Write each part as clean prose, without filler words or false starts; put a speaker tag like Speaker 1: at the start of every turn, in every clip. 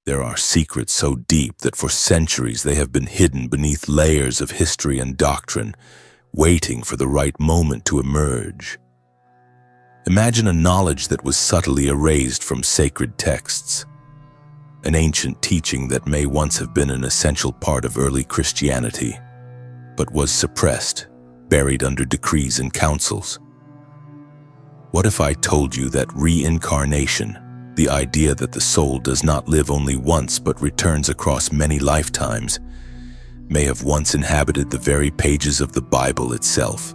Speaker 1: There are secrets so deep that for centuries they have been hidden beneath layers of history and doctrine, waiting for the right moment to emerge. Imagine a knowledge that was subtly erased from sacred texts, an ancient teaching that may once have been an essential part of early Christianity, but was suppressed, buried under decrees and councils. What if I told you that reincarnation, the idea that the soul does not live only once but returns across many lifetimes, may have once inhabited the very pages of the Bible itself?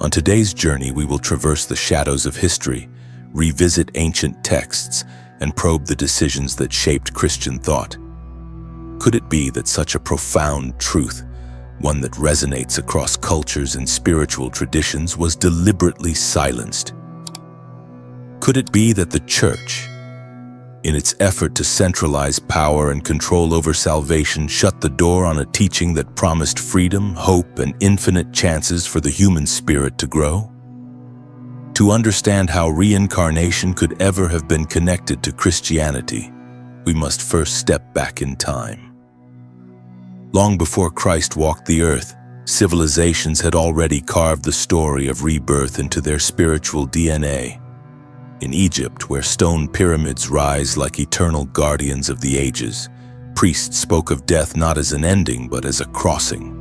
Speaker 1: On today's journey, we will traverse the shadows of history, revisit ancient texts, and probe the decisions that shaped Christian thought. Could it be that such a profound truth, one that resonates across cultures and spiritual traditions, was deliberately silenced? Could it be that the Church, in its effort to centralize power and control over salvation, shut the door on a teaching that promised freedom, hope, and infinite chances for the human spirit to grow? To understand how reincarnation could ever have been connected to Christianity, we must first step back in time. Long before Christ walked the earth, civilizations had already carved the story of rebirth into their spiritual DNA. In Egypt, where stone pyramids rise like eternal guardians of the ages, priests spoke of death not as an ending but as a crossing.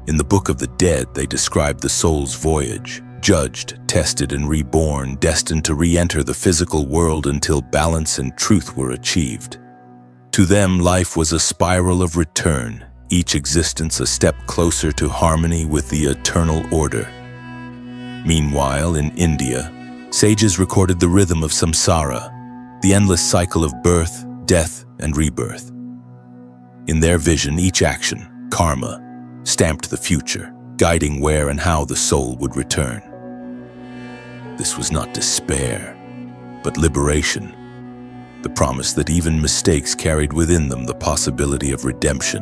Speaker 1: In the Book of the Dead, they described the soul's voyage, judged, tested, and reborn, destined to re-enter the physical world until balance and truth were achieved. To them, life was a spiral of return, each existence a step closer to harmony with the eternal order. Meanwhile, in India, sages recorded the rhythm of samsara, the endless cycle of birth, death, and rebirth. In their vision, each action, karma, stamped the future, guiding where and how the soul would return. This was not despair, but liberation, the promise that even mistakes carried within them the possibility of redemption,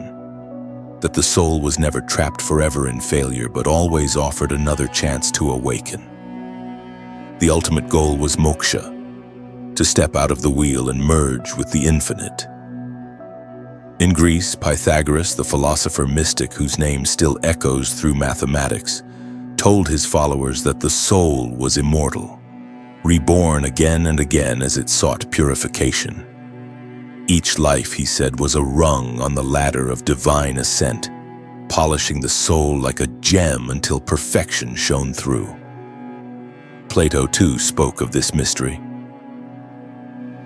Speaker 1: that the soul was never trapped forever in failure but always offered another chance to awaken. The ultimate goal was moksha, to step out of the wheel and merge with the infinite. In Greece, Pythagoras, the philosopher mystic whose name still echoes through mathematics, told his followers that the soul was immortal, reborn again and again as it sought purification. Each life, he said, was a rung on the ladder of divine ascent, polishing the soul like a gem until perfection shone through. Plato, too, spoke of this mystery.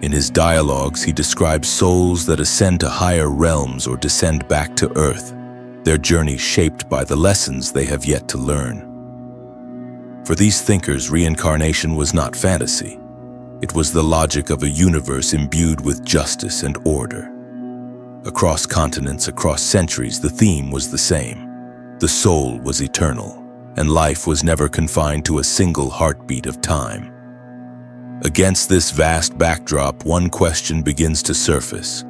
Speaker 1: In his dialogues, he describes souls that ascend to higher realms or descend back to earth, their journey shaped by the lessons they have yet to learn. For these thinkers, reincarnation was not fantasy. It was the logic of a universe imbued with justice and order. Across continents, across centuries, the theme was the same. The soul was eternal, and life was never confined to a single heartbeat of time. Against this vast backdrop, one question begins to surface.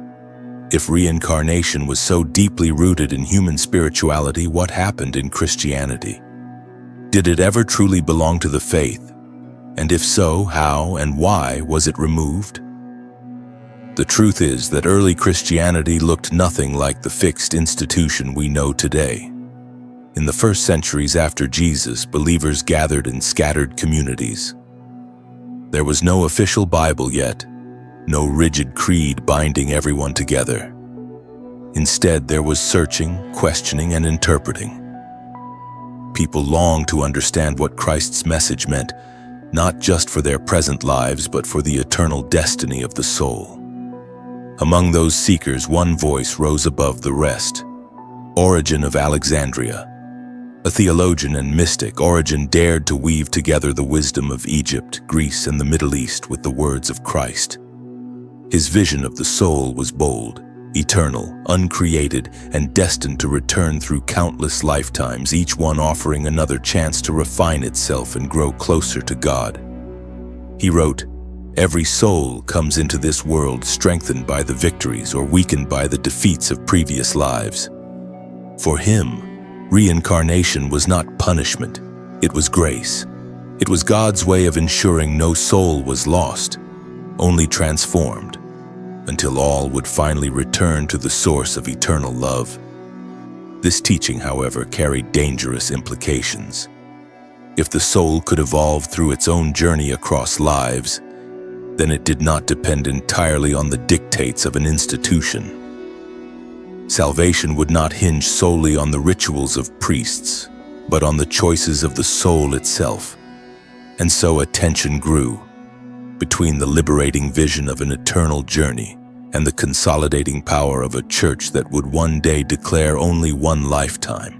Speaker 1: If reincarnation was so deeply rooted in human spirituality, what happened in Christianity? Did it ever truly belong to the faith? And if so, how and why was it removed? The truth is that early Christianity looked nothing like the fixed institution we know today. In the first centuries after Jesus, believers gathered in scattered communities. There was no official Bible yet, no rigid creed binding everyone together. Instead, there was searching, questioning, and interpreting. People longed to understand what Christ's message meant, not just for their present lives, but for the eternal destiny of the soul. Among those seekers, one voice rose above the rest. Origen of Alexandria. A theologian and mystic, Origen dared to weave together the wisdom of Egypt, Greece, and the Middle East with the words of Christ. His vision of the soul was bold, eternal, uncreated, and destined to return through countless lifetimes, each one offering another chance to refine itself and grow closer to God. He wrote, "Every soul comes into this world strengthened by the victories or weakened by the defeats of previous lives." For him, reincarnation was not punishment, it was grace. It was God's way of ensuring no soul was lost, only transformed. until all would finally return to the source of eternal love. This teaching, however, carried dangerous implications. If the soul could evolve through its own journey across lives, then it did not depend entirely on the dictates of an institution. Salvation would not hinge solely on the rituals of priests, but on the choices of the soul itself. And so a tension grew between the liberating vision of an eternal journey and the consolidating power of a church that would one day declare only one lifetime,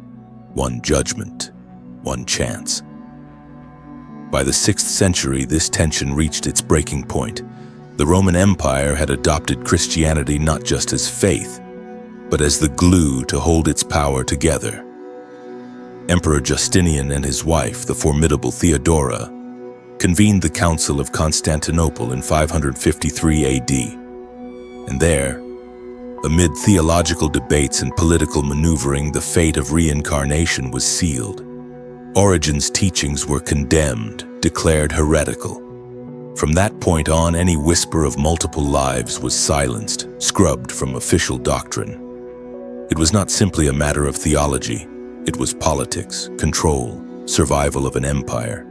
Speaker 1: one judgment, one chance. By the 6th century, this tension reached its breaking point. The Roman Empire had adopted Christianity not just as faith, but as the glue to hold its power together. Emperor Justinian and his wife, the formidable Theodora, convened the Council of Constantinople in 553 AD. And there, amid theological debates and political maneuvering, the fate of reincarnation was sealed. Origen's teachings were condemned, declared heretical. From that point on, any whisper of multiple lives was silenced, scrubbed from official doctrine. It was not simply a matter of theology. It was politics, control, survival of an empire.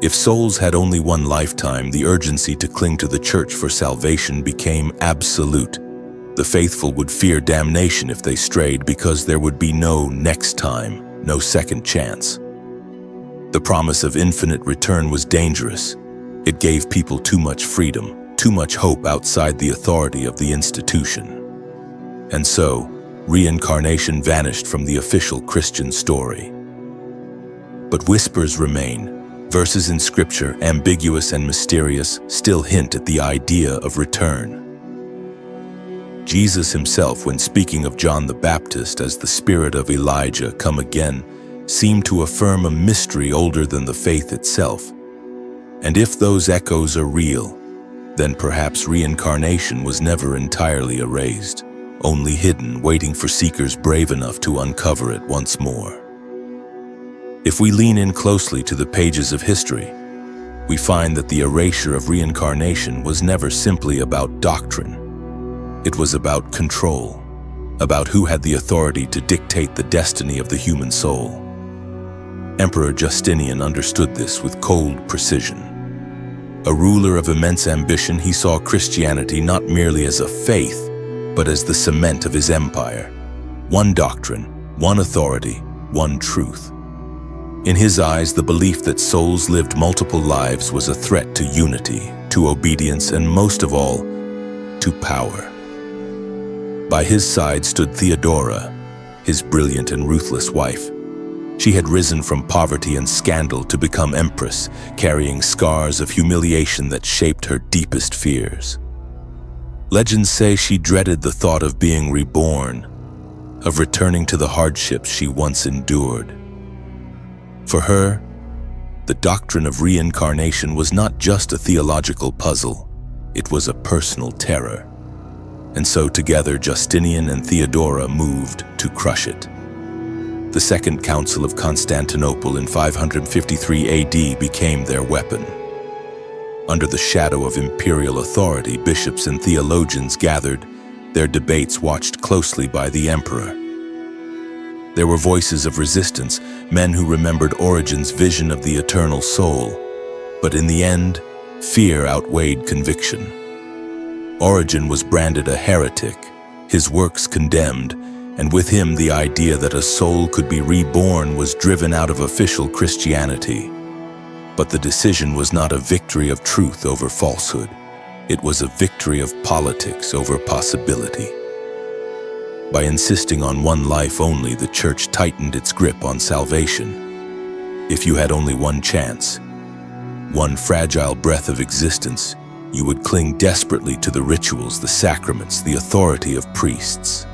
Speaker 1: If souls had only one lifetime, the urgency to cling to the church for salvation became absolute. The faithful would fear damnation if they strayed because there would be no next time, no second chance. The promise of infinite return was dangerous. It gave people too much freedom, too much hope outside the authority of the institution. And so, reincarnation vanished from the official Christian story. But whispers remain. Verses in Scripture, ambiguous and mysterious, still hint at the idea of return. Jesus himself, when speaking of John the Baptist as the spirit of Elijah come again, seemed to affirm a mystery older than the faith itself. And if those echoes are real, then perhaps reincarnation was never entirely erased, only hidden, waiting for seekers brave enough to uncover it once more. If we lean in closely to the pages of history, we find that the erasure of reincarnation was never simply about doctrine. It was about control, about who had the authority to dictate the destiny of the human soul. Emperor Justinian understood this with cold precision. A ruler of immense ambition, he saw Christianity not merely as a faith, but as the cement of his empire. One doctrine, one authority, one truth. In his eyes, the belief that souls lived multiple lives was a threat to unity, to obedience, and most of all, to power. By his side stood Theodora, his brilliant and ruthless wife. She had risen from poverty and scandal to become empress, carrying scars of humiliation that shaped her deepest fears. Legends say she dreaded the thought of being reborn, of returning to the hardships she once endured. For her, the doctrine of reincarnation was not just a theological puzzle, it was a personal terror. And so together Justinian and Theodora moved to crush it. The Second Council of Constantinople in 553 AD became their weapon. Under the shadow of imperial authority, bishops and theologians gathered, their debates watched closely by the emperor. There were voices of resistance, men who remembered Origen's vision of the eternal soul. But in the end, fear outweighed conviction. Origen was branded a heretic, his works condemned, and with him the idea that a soul could be reborn was driven out of official Christianity. But the decision was not a victory of truth over falsehood. It was a victory of politics over possibility. By insisting on one life only, the church tightened its grip on salvation. If you had only one chance, one fragile breath of existence, you would cling desperately to the rituals, the sacraments, the authority of priests.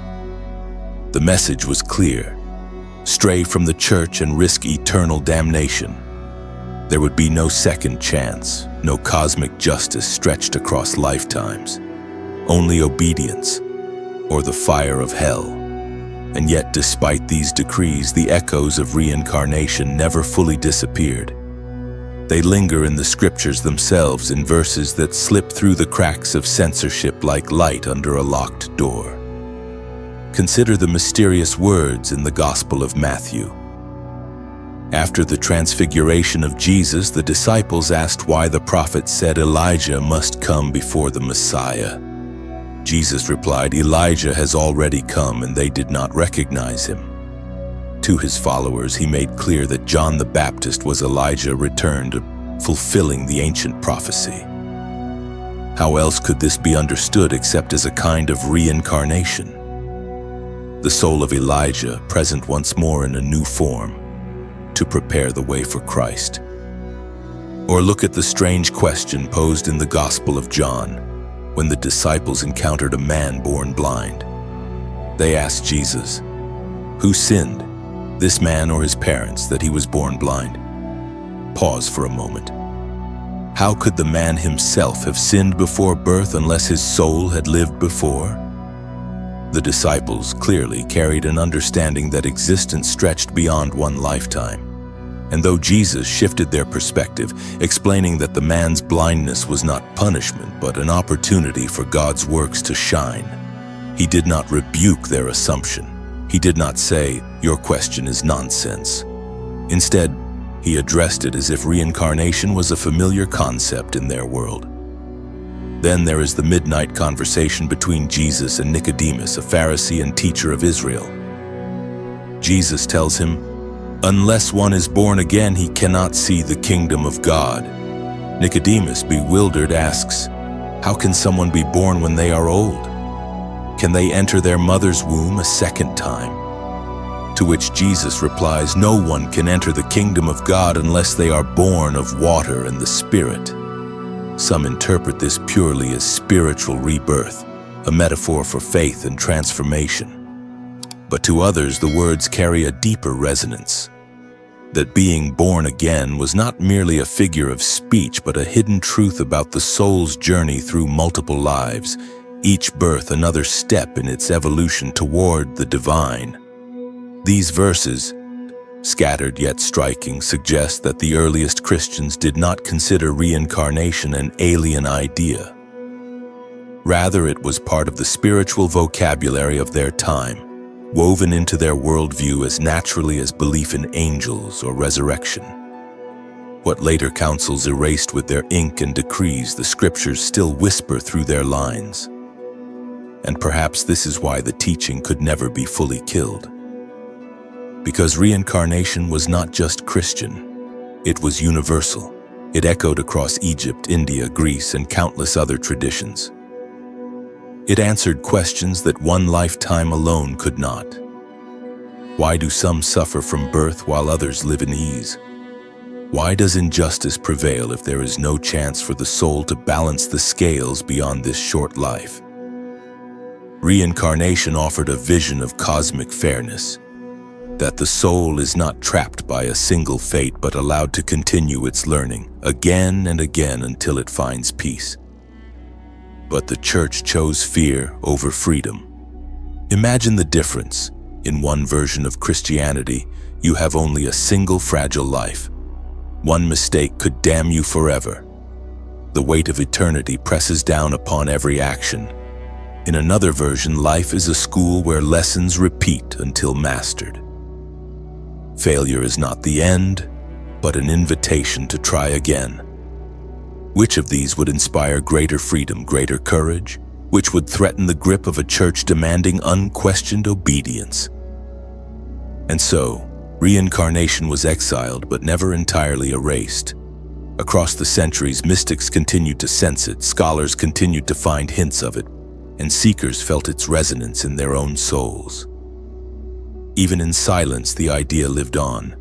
Speaker 1: The message was clear: stray from the church and risk eternal damnation. There would be no second chance, no cosmic justice stretched across lifetimes, only obedience or the fire of hell. And yet, despite these decrees, the echoes of reincarnation never fully disappeared. They linger in the scriptures themselves, in verses that slip through the cracks of censorship like light under a locked door. Consider the mysterious words in the Gospel of Matthew. After the transfiguration of Jesus, the disciples asked why the prophet said Elijah must come before the Messiah. Jesus replied, "Elijah has already come, and they did not recognize him." To his followers, he made clear that John the Baptist was Elijah returned, fulfilling the ancient prophecy. How else could this be understood except as a kind of reincarnation? The soul of Elijah present once more in a new form, to prepare the way for Christ. Or look at the strange question posed in the Gospel of John, when the disciples encountered a man born blind. They asked Jesus, "Who sinned, this man or his parents, that he was born blind?" Pause for a moment. How could the man himself have sinned before birth unless his soul had lived before? The disciples clearly carried an understanding that existence stretched beyond one lifetime. And though Jesus shifted their perspective, explaining that the man's blindness was not punishment but an opportunity for God's works to shine, he did not rebuke their assumption. He did not say, "Your question is nonsense." Instead, he addressed it as if reincarnation was a familiar concept in their world. Then there is the midnight conversation between Jesus and Nicodemus, a Pharisee and teacher of Israel. Jesus tells him, "Unless one is born again, he cannot see the kingdom of God." Nicodemus, bewildered, asks, "How can someone be born when they are old? Can they enter their mother's womb a second time?" To which Jesus replies, "No one can enter the kingdom of God unless they are born of water and the Spirit." Some interpret this purely as spiritual rebirth, a metaphor for faith and transformation. But to others, the words carry a deeper resonance. That being born again was not merely a figure of speech, but a hidden truth about the soul's journey through multiple lives, each birth another step in its evolution toward the divine. These verses, scattered yet striking, suggest that the earliest Christians did not consider reincarnation an alien idea. Rather, it was part of the spiritual vocabulary of their time, woven into their worldview as naturally as belief in angels or resurrection. What later councils erased with their ink and decrees, the scriptures still whisper through their lines. And perhaps this is why the teaching could never be fully killed. Because reincarnation was not just Christian, it was universal. It echoed across Egypt, India, Greece, and countless other traditions. It answered questions that one lifetime alone could not. Why do some suffer from birth while others live in ease? Why does injustice prevail if there is no chance for the soul to balance the scales beyond this short life? Reincarnation offered a vision of cosmic fairness, that the soul is not trapped by a single fate but allowed to continue its learning again and again until it finds peace. But the church chose fear over freedom. Imagine the difference. In one version of Christianity, you have only a single fragile life. One mistake could damn you forever. The weight of eternity presses down upon every action. In another version, life is a school where lessons repeat until mastered. Failure is not the end, but an invitation to try again. Which of these would inspire greater freedom, greater courage? Which would threaten the grip of a church demanding unquestioned obedience? And so, reincarnation was exiled but never entirely erased. Across the centuries, mystics continued to sense it, scholars continued to find hints of it, and seekers felt its resonance in their own souls. Even in silence, the idea lived on,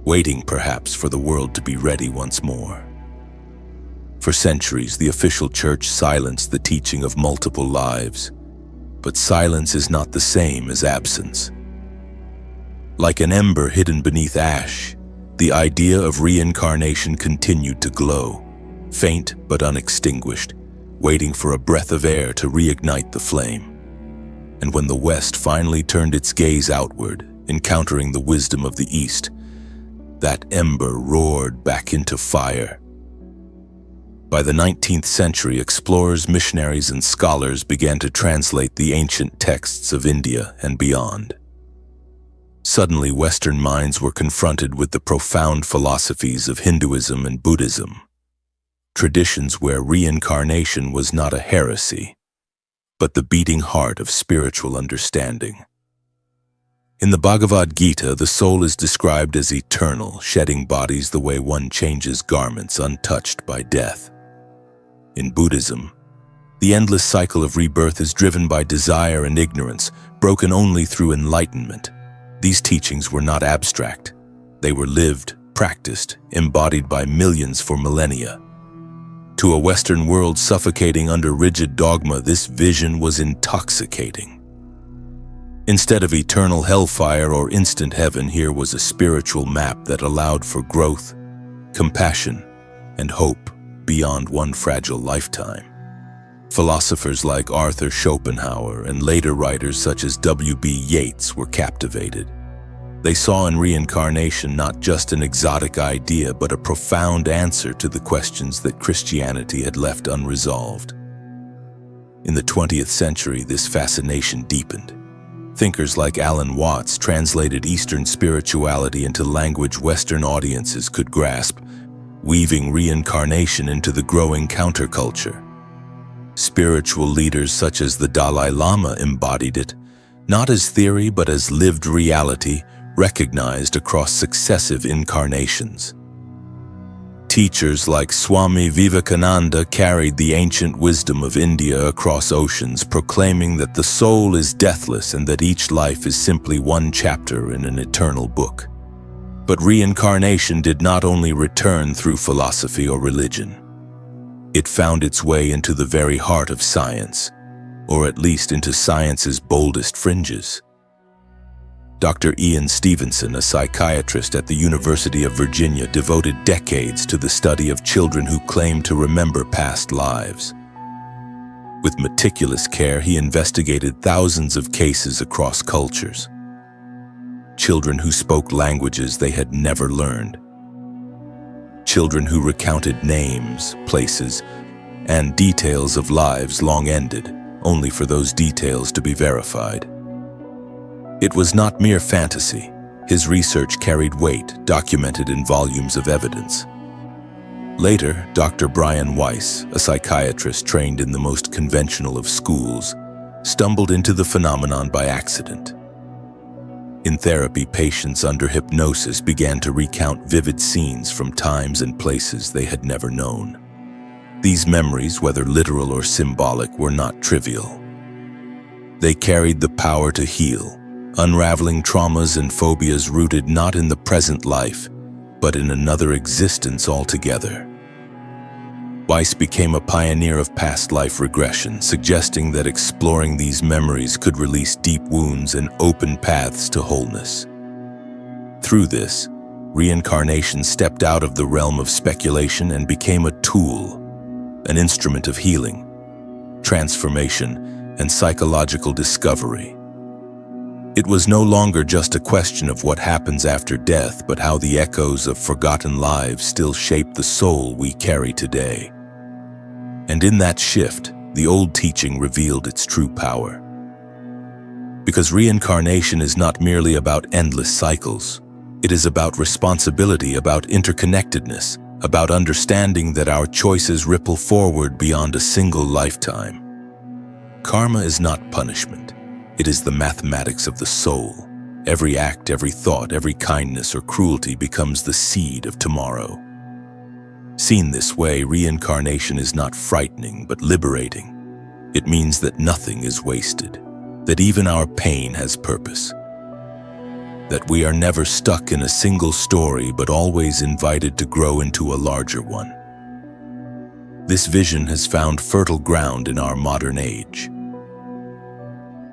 Speaker 1: waiting perhaps for the world to be ready once more. For centuries, the official church silenced the teaching of multiple lives, but silence is not the same as absence. Like an ember hidden beneath ash, the idea of reincarnation continued to glow, faint but unextinguished, waiting for a breath of air to reignite the flame. And when the West finally turned its gaze outward, encountering the wisdom of the East, that ember roared back into fire. By the 19th century, explorers, missionaries, and scholars began to translate the ancient texts of India and beyond. Suddenly, Western minds were confronted with the profound philosophies of Hinduism and Buddhism, traditions where reincarnation was not a heresy, but the beating heart of spiritual understanding. In the Bhagavad Gita, the soul is described as eternal, shedding bodies the way one changes garments untouched by death. In Buddhism, the endless cycle of rebirth is driven by desire and ignorance, broken only through enlightenment. These teachings were not abstract. They were lived, practiced, embodied by millions for millennia. To a Western world suffocating under rigid dogma, this vision was intoxicating. Instead of eternal hellfire or instant heaven, here was a spiritual map that allowed for growth, compassion, and hope beyond one fragile lifetime. Philosophers like Arthur Schopenhauer and later writers such as W.B. Yeats were captivated. They saw in reincarnation not just an exotic idea, but a profound answer to the questions that Christianity had left unresolved. In the 20th century, this fascination deepened. Thinkers like Alan Watts translated Eastern spirituality into language Western audiences could grasp, weaving reincarnation into the growing counterculture. Spiritual leaders such as the Dalai Lama embodied it, not as theory but as lived reality, recognized across successive incarnations. Teachers like Swami Vivekananda carried the ancient wisdom of India across oceans, proclaiming that the soul is deathless and that each life is simply one chapter in an eternal book. But reincarnation did not only return through philosophy or religion. It found its way into the very heart of science, or at least into science's boldest fringes. Dr. Ian Stevenson, a psychiatrist at the University of Virginia, devoted decades to the study of children who claimed to remember past lives. With meticulous care, he investigated thousands of cases across cultures. Children who spoke languages they had never learned. Children who recounted names, places, and details of lives long ended, only for those details to be verified. It was not mere fantasy. His research carried weight, documented in volumes of evidence. Later, Dr. Brian Weiss, a psychiatrist trained in the most conventional of schools, stumbled into the phenomenon by accident. In therapy, patients under hypnosis began to recount vivid scenes from times and places they had never known. These memories, whether literal or symbolic, were not trivial. They carried the power to heal, unraveling traumas and phobias rooted not in the present life, but in another existence altogether. Weiss became a pioneer of past life regression, suggesting that exploring these memories could release deep wounds and open paths to wholeness. Through this, reincarnation stepped out of the realm of speculation and became a tool, an instrument of healing, transformation, and psychological discovery. It was no longer just a question of what happens after death, but how the echoes of forgotten lives still shape the soul we carry today. And in that shift, the old teaching revealed its true power. Because reincarnation is not merely about endless cycles. It is about responsibility, about interconnectedness, about understanding that our choices ripple forward beyond a single lifetime. Karma is not punishment. It is the mathematics of the soul. Every act, every thought, every kindness or cruelty becomes the seed of tomorrow. Seen this way, reincarnation is not frightening but liberating. It means that nothing is wasted, that even our pain has purpose, that we are never stuck in a single story but always invited to grow into a larger one. This vision has found fertile ground in our modern age.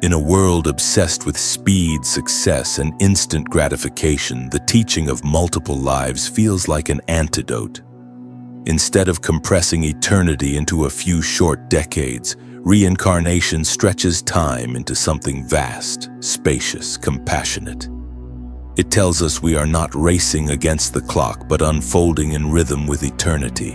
Speaker 1: In a world obsessed with speed, success, and instant gratification, the teaching of multiple lives feels like an antidote. Instead of compressing eternity into a few short decades, reincarnation stretches time into something vast, spacious, compassionate. It tells us we are not racing against the clock, but unfolding in rhythm with eternity,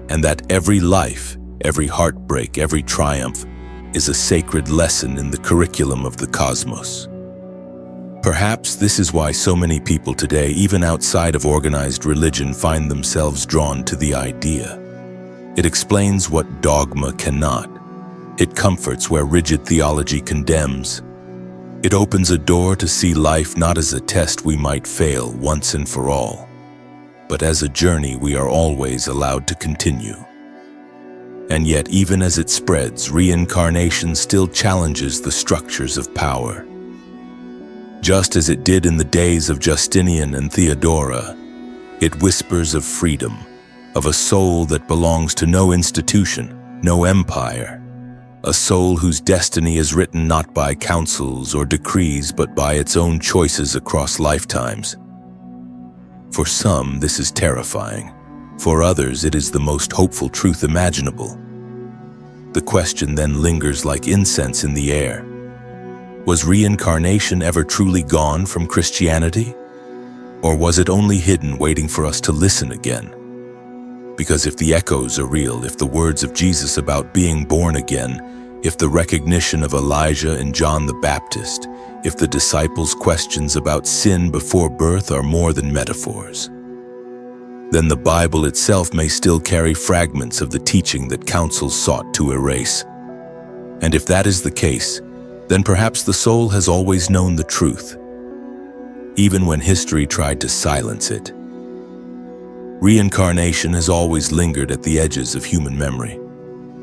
Speaker 1: and that every life, every heartbreak, every triumph is a sacred lesson in the curriculum of the cosmos. Perhaps this is why so many people today, even outside of organized religion, find themselves drawn to the idea. It explains what dogma cannot. It comforts where rigid theology condemns. It opens a door to see life not as a test we might fail once and for all, but as a journey we are always allowed to continue. And yet, even as it spreads, reincarnation still challenges the structures of power. Just as it did in the days of Justinian and Theodora, it whispers of freedom, of a soul that belongs to no institution, no empire, a soul whose destiny is written not by councils or decrees, but by its own choices across lifetimes. For some, this is terrifying. For others, it is the most hopeful truth imaginable. The question then lingers like incense in the air. Was reincarnation ever truly gone from Christianity? Or was it only hidden, waiting for us to listen again? Because if the echoes are real, if the words of Jesus about being born again, if the recognition of Elijah and John the Baptist, if the disciples' questions about sin before birth are more than metaphors, then the Bible itself may still carry fragments of the teaching that councils sought to erase. And if that is the case, then perhaps the soul has always known the truth, even when history tried to silence it. Reincarnation has always lingered at the edges of human memory,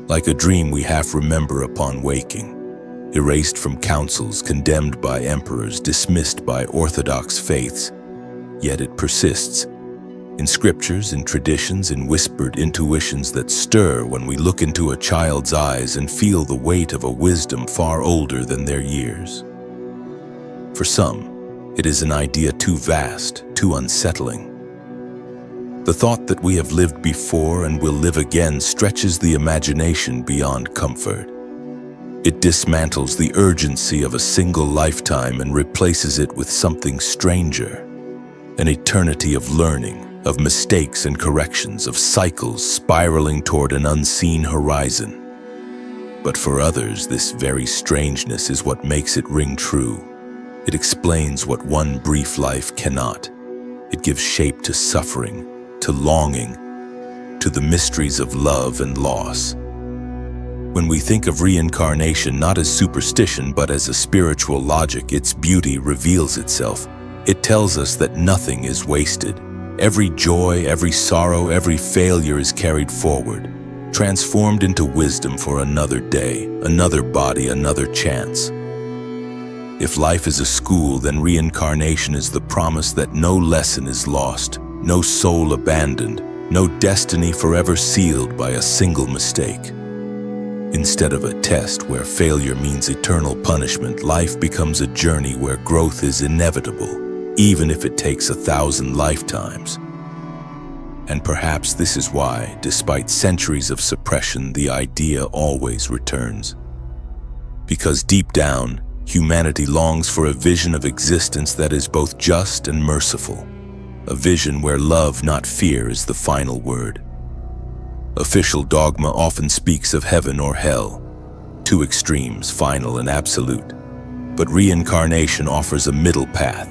Speaker 1: like a dream we half remember upon waking, erased from councils, condemned by emperors, dismissed by orthodox faiths. Yet it persists, in scriptures, in traditions, in whispered intuitions that stir when we look into a child's eyes and feel the weight of a wisdom far older than their years. For some, it is an idea too vast, too unsettling. The thought that we have lived before and will live again stretches the imagination beyond comfort. It dismantles the urgency of a single lifetime and replaces it with something stranger, an eternity of learning, of mistakes and corrections, of cycles spiraling toward an unseen horizon. But for others, this very strangeness is what makes it ring true. It explains what one brief life cannot. It gives shape to suffering, to longing, to the mysteries of love and loss. When we think of reincarnation not as superstition but as a spiritual logic, its beauty reveals itself. It tells us that nothing is wasted. Every joy, every sorrow, every failure is carried forward, transformed into wisdom for another day, another body, another chance. If life is a school, then reincarnation is the promise that no lesson is lost, no soul abandoned, no destiny forever sealed by a single mistake. Instead of a test where failure means eternal punishment, life becomes a journey where growth is inevitable, even if it takes 1,000 lifetimes. And perhaps this is why, despite centuries of suppression, the idea always returns. Because deep down, humanity longs for a vision of existence that is both just and merciful. A vision where love, not fear, is the final word. Official dogma often speaks of heaven or hell, two extremes, final and absolute. But reincarnation offers a middle path,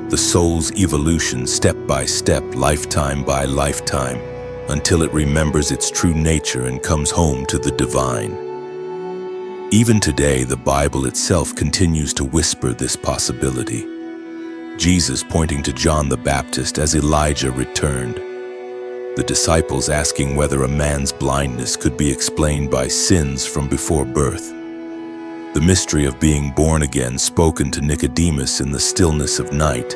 Speaker 1: the soul's evolution step by step, lifetime by lifetime, until it remembers its true nature and comes home to the divine. Even today, the Bible itself continues to whisper this possibility. Jesus pointing to John the Baptist as Elijah returned. The disciples asking whether a man's blindness could be explained by sins from before birth. The mystery of being born again spoken to Nicodemus in the stillness of night.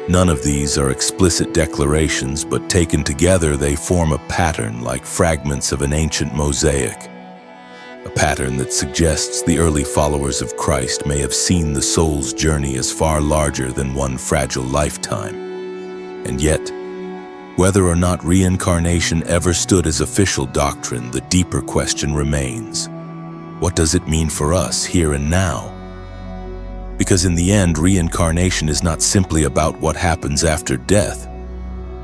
Speaker 1: None of these are explicit declarations, but taken together they form a pattern like fragments of an ancient mosaic. A pattern that suggests the early followers of Christ may have seen the soul's journey as far larger than one fragile lifetime. And yet, whether or not reincarnation ever stood as official doctrine, the deeper question remains. What does it mean for us here and now? Because in the end, reincarnation is not simply about what happens after death.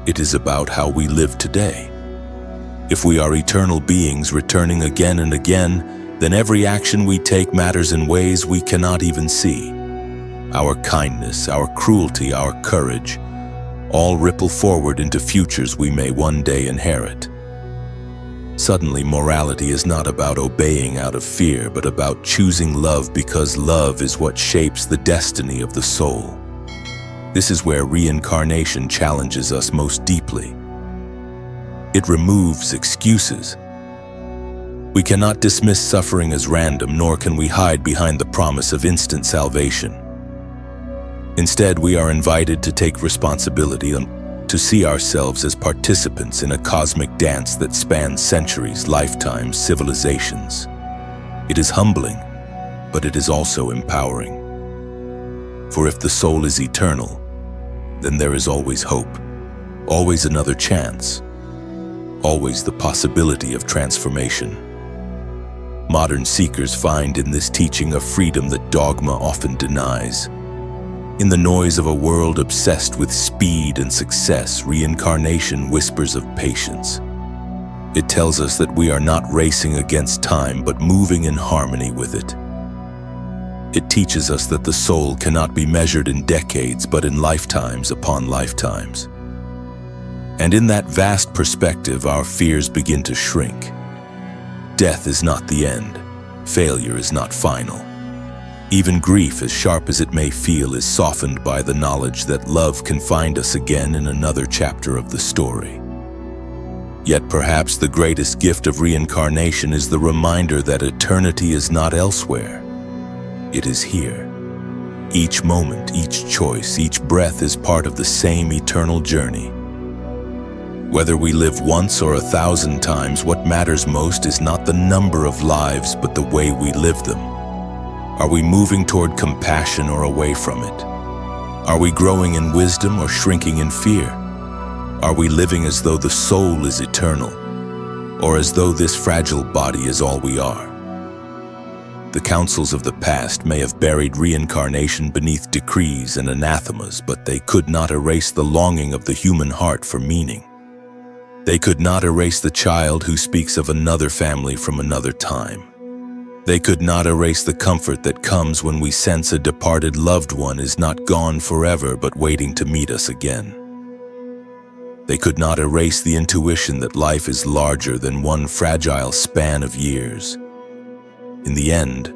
Speaker 1: It is about how we live today. If we are eternal beings returning again and again, then every action we take matters in ways we cannot even see. Our kindness, our cruelty, our courage, all ripple forward into futures we may one day inherit. Suddenly, morality is not about obeying out of fear, but about choosing love because love is what shapes the destiny of the soul. This is where reincarnation challenges us most deeply. It removes excuses. We cannot dismiss suffering as random, nor can we hide behind the promise of instant salvation. Instead, we are invited to take responsibility and to see ourselves as participants in a cosmic dance that spans centuries, lifetimes, civilizations. It is humbling, but it is also empowering. For if the soul is eternal, then there is always hope, always another chance, always the possibility of transformation. Modern seekers find in this teaching a freedom that dogma often denies. In the noise of a world obsessed with speed and success, reincarnation whispers of patience. It tells us that we are not racing against time, but moving in harmony with it. It teaches us that the soul cannot be measured in decades, but in lifetimes upon lifetimes. And in that vast perspective, our fears begin to shrink. Death is not the end. Failure is not final. Even grief, as sharp as it may feel, is softened by the knowledge that love can find us again in another chapter of the story. Yet perhaps the greatest gift of reincarnation is the reminder that eternity is not elsewhere. It is here. Each moment, each choice, each breath is part of the same eternal journey. Whether we live once or 1,000 times, what matters most is not the number of lives, but the way we live them. Are we moving toward compassion or away from it? Are we growing in wisdom or shrinking in fear? Are we living as though the soul is eternal, or as though this fragile body is all we are? The councils of the past may have buried reincarnation beneath decrees and anathemas, but they could not erase the longing of the human heart for meaning. They could not erase the child who speaks of another family from another time. They could not erase the comfort that comes when we sense a departed loved one is not gone forever but waiting to meet us again. They could not erase the intuition that life is larger than one fragile span of years. In the end,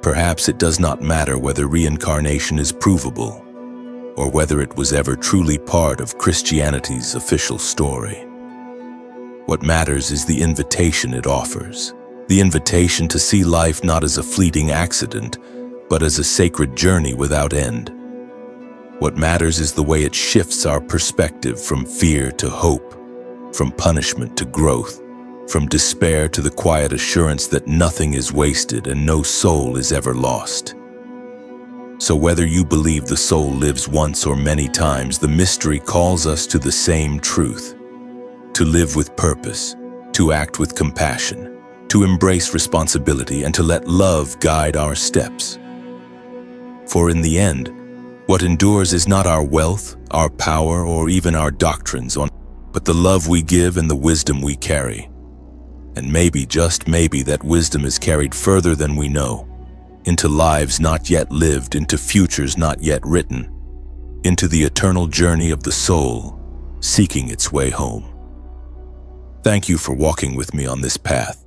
Speaker 1: perhaps it does not matter whether reincarnation is provable or whether it was ever truly part of Christianity's official story. What matters is the invitation it offers. The invitation to see life not as a fleeting accident, but as a sacred journey without end. What matters is the way it shifts our perspective from fear to hope, from punishment to growth, from despair to the quiet assurance that nothing is wasted and no soul is ever lost. So whether you believe the soul lives once or many times, the mystery calls us to the same truth: to live with purpose, to act with compassion, to embrace responsibility, and to let love guide our steps. For in the end, what endures is not our wealth, our power, or even our doctrines, but the love we give and the wisdom we carry. And maybe, just maybe, that wisdom is carried further than we know, into lives not yet lived, into futures not yet written, into the eternal journey of the soul, seeking its way home. Thank you for walking with me on this path.